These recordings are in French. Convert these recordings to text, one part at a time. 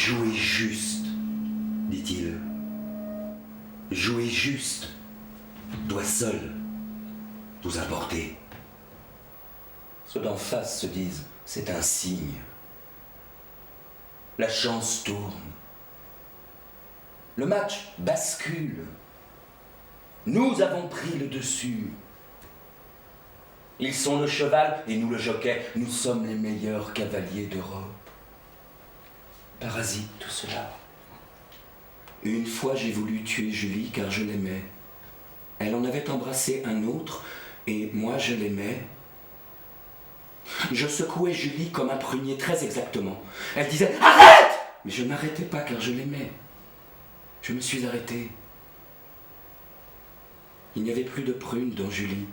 Jouez juste, dit-il. Jouer juste doit seul nous importer. Ceux d'en face se disent, c'est un signe. La chance tourne. Le match bascule. Nous avons pris le dessus. Ils sont le cheval et nous le jockey. Nous sommes les meilleurs cavaliers d'Europe. Parasite tout cela. Une fois j'ai voulu tuer Julie car je l'aimais. Elle en avait embrassé un autre et moi je l'aimais. Je secouais Julie comme un prunier très exactement. Elle disait « Arrête !» Mais je n'arrêtais pas car je l'aimais. Je me suis arrêté. Il n'y avait plus de prunes dans Julie.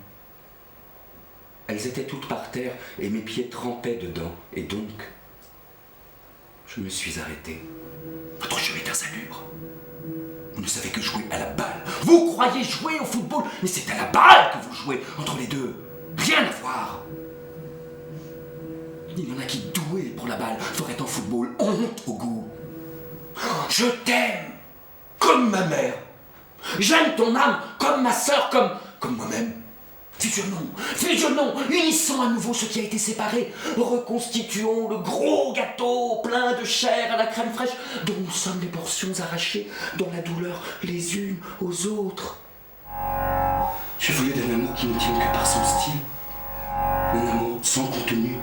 Elles étaient toutes par terre et mes pieds trempaient dedans. Et donc, je me suis arrêté. Votre jeu est insalubre. Vous ne savez que jouer à la balle. Vous croyez jouer au football, mais c'est à la balle que vous jouez entre les deux. Rien à voir. Il y en a qui, doués pour la balle, feraient en football honte au goût. Je t'aime comme ma mère. J'aime ton âme comme ma sœur, comme moi-même. Fusionnons, unissons à nouveau ce qui a été séparé. Reconstituons le gros gâteau plein de chair à la crème fraîche dont nous sommes les portions arrachées dans la douleur les unes aux autres. J'ai voulu d'un amour qui ne tienne que par son style. Un amour sans contenu.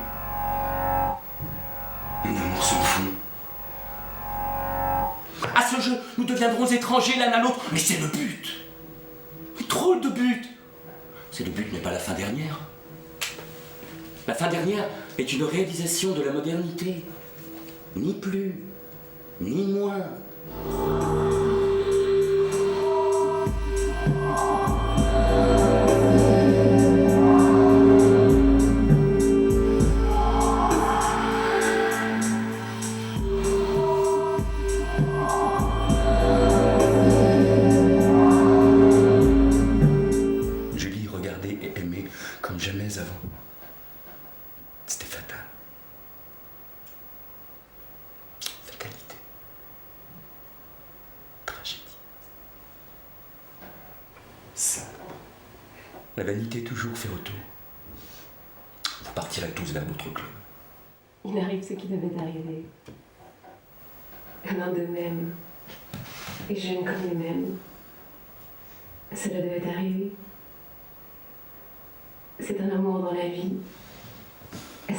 Un amour sans fond. À ce jeu, nous deviendrons étrangers l'un à l'autre, mais c'est le but. Drôle de but. C'est le but, mais pas la fin dernière. La fin dernière est une réalisation de la modernité. Ni plus, ni moins. Comme jamais avant. C'était fatal. Fatalité. Tragédie. Ça. La vanité toujours fait retour. Vous partirez tous vers notre club. Il arrive ce qui devait arriver. L'un d'eux m'aime. Et j'aime comme il m'aime. Cela devait arriver. C'est un amour dans la vie.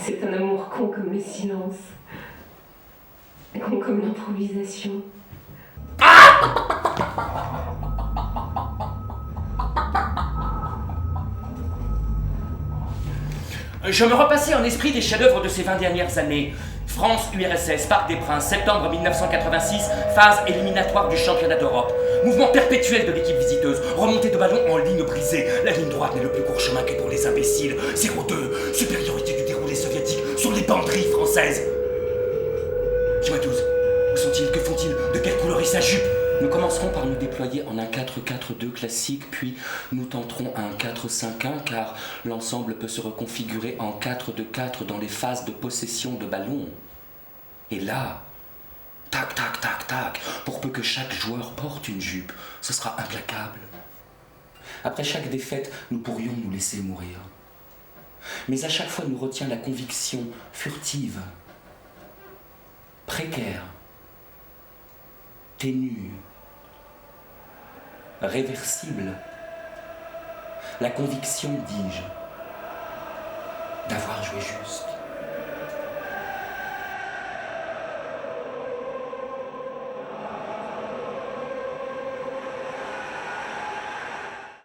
C'est un amour con comme le silence. Con comme l'improvisation. Je me repassais en esprit des chefs-d'œuvre de ces 20 dernières années. France-URSS, Parc des Princes, septembre 1986, phase éliminatoire du championnat d'Europe. Mouvement perpétuel de l'équipe visiteuse, remontée de ballon en ligne brisée. La ligne droite n'est le plus court chemin que pour les imbéciles. 0-2, supériorité du déroulé soviétique sur les banderilles françaises. Dis-moi tous, où sont-ils? Que font-ils? De quelle couleur est sa jupe? Nous commencerons par nous déployer en un 4-4-2 classique, puis nous tenterons un 4-5-1 car l'ensemble peut se reconfigurer en 4-2-4 dans les phases de possession de ballon. Et là, tac, tac, tac, tac, pour peu que chaque joueur porte une jupe, ce sera implacable. Après chaque défaite, nous pourrions nous laisser mourir. Mais à chaque fois nous retient la conviction furtive, précaire, ténue, réversible, la conviction, dis-je, d'avoir joué juste.